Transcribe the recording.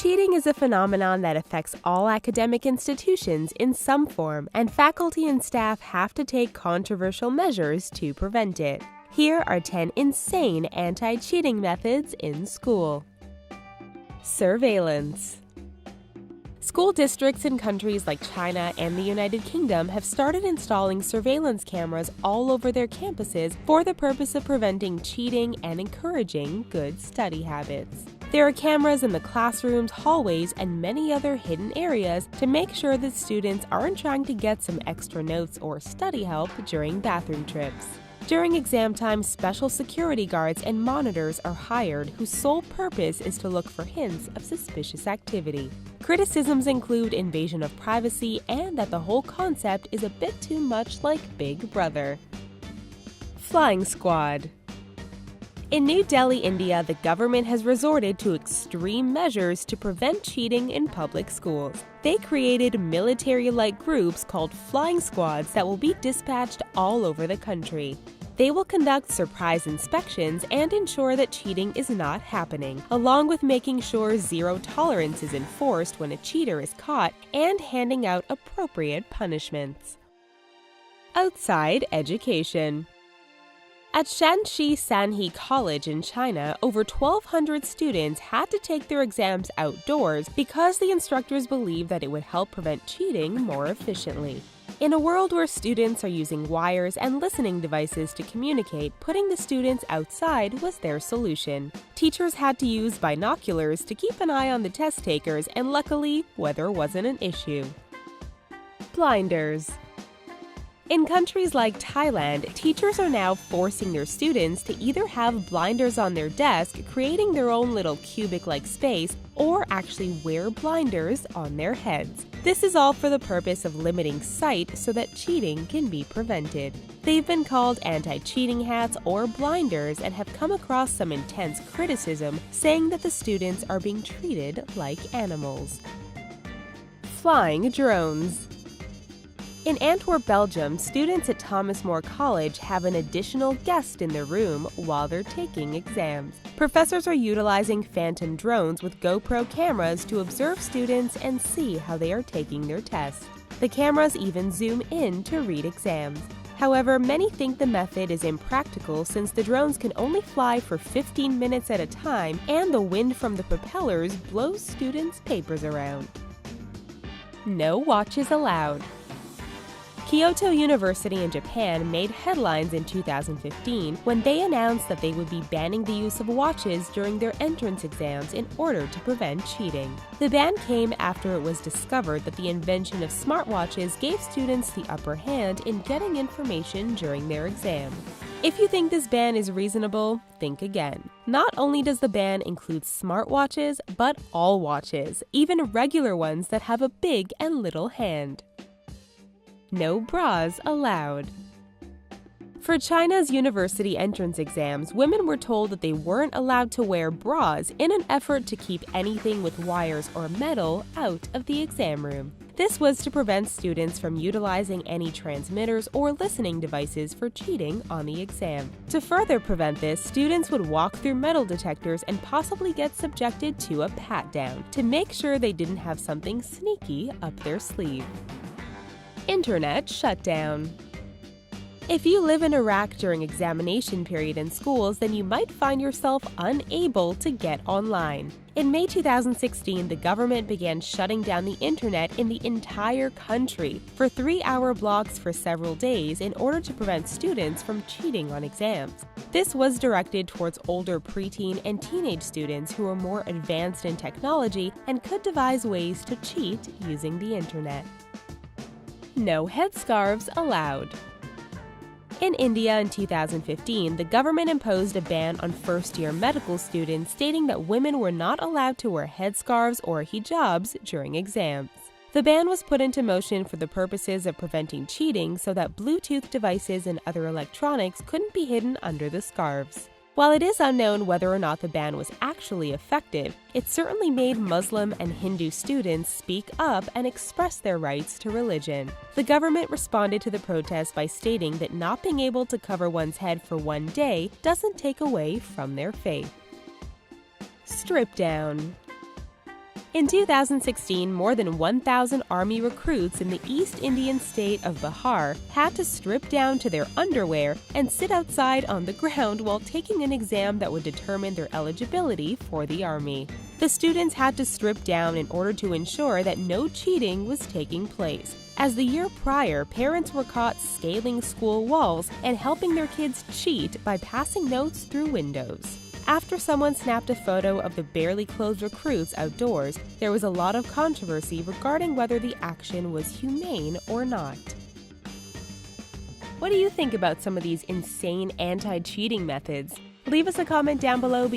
Cheating is a phenomenon that affects all academic institutions in some form, and faculty and staff have to take controversial measures to prevent it. Here are 10 insane anti-cheating methods in school. Surveillance. School districts in countries like China and the United Kingdom have started installing surveillance cameras all over their campuses for the purpose of preventing cheating and encouraging good study habits. There are cameras in the classrooms, hallways, and many other hidden areas to make sure that students aren't trying to get some extra notes or study help during bathroom trips. During exam time, special security guards and monitors are hired whose sole purpose is to look for hints of suspicious activity. Criticisms include invasion of privacy and that the whole concept is a bit too much like Big Brother. Flying Squad. In New Delhi, India, the government has resorted to extreme measures to prevent cheating in public schools. They created military-like groups called flying squads that will be dispatched all over the country. They will conduct surprise inspections and ensure that cheating is not happening, along with making sure zero tolerance is enforced when a cheater is caught and handing out appropriate punishments. Outside education. At Shanxi Sanhe College in China, over 1,200 students had to take their exams outdoors because the instructors believed that it would help prevent cheating more efficiently. In a world where students are using wires and listening devices to communicate, putting the students outside was their solution. Teachers had to use binoculars to keep an eye on the test takers, and luckily, weather wasn't an issue. Blinders. In countries like Thailand, teachers are now forcing their students to either have blinders on their desk, creating their own little cubic-like space, or actually wear blinders on their heads. This is all for the purpose of limiting sight so that cheating can be prevented. They've been called anti-cheating hats or blinders and have come across some intense criticism, saying that the students are being treated like animals. Flying drones. In Antwerp, Belgium, students at Thomas More College have an additional guest in their room while they're taking exams. Professors are utilizing phantom drones with GoPro cameras to observe students and see how they are taking their tests. The cameras even zoom in to read exams. However, many think the method is impractical since the drones can only fly for 15 minutes at a time and the wind from the propellers blows students' papers around. No watches allowed. Kyoto University in Japan made headlines in 2015 when they announced that they would be banning the use of watches during their entrance exams in order to prevent cheating. The ban came after it was discovered that the invention of smartwatches gave students the upper hand in getting information during their exam. If you think this ban is reasonable, think again. Not only does the ban include smartwatches, but all watches, even regular ones that have a big and little hand. No bras allowed. For China's university entrance exams, women were told that they weren't allowed to wear bras in an effort to keep anything with wires or metal out of the exam room. This was to prevent students from utilizing any transmitters or listening devices for cheating on the exam. To further prevent this, students would walk through metal detectors and possibly get subjected to a pat-down to make sure they didn't have something sneaky up their sleeve. Internet shutdown. If you live in Iraq during examination period in schools, then you might find yourself unable to get online. In May 2016, the government began shutting down the internet in the entire country for 3-hour blocks for several days in order to prevent students from cheating on exams. This was directed towards older preteen and teenage students who were more advanced in technology and could devise ways to cheat using the internet. No headscarves allowed. In India in 2015, the government imposed a ban on first-year medical students, stating that women were not allowed to wear headscarves or hijabs during exams. The ban was put into motion for the purposes of preventing cheating so that Bluetooth devices and other electronics couldn't be hidden under the scarves. While it is unknown whether or not the ban was actually effective, it certainly made Muslim and Hindu students speak up and express their rights to religion. The government responded to the protest by stating that not being able to cover one's head for one day doesn't take away from their faith. Strip down. In 2016, more than 1,000 Army recruits in the East Indian state of Bihar had to strip down to their underwear and sit outside on the ground while taking an exam that would determine their eligibility for the Army. The students had to strip down in order to ensure that no cheating was taking place, as the year prior, parents were caught scaling school walls and helping their kids cheat by passing notes through windows. After someone snapped a photo of the barely clothed recruits outdoors, there was a lot of controversy regarding whether the action was humane or not. What do you think about some of these insane anti-cheating methods? Leave us a comment down below because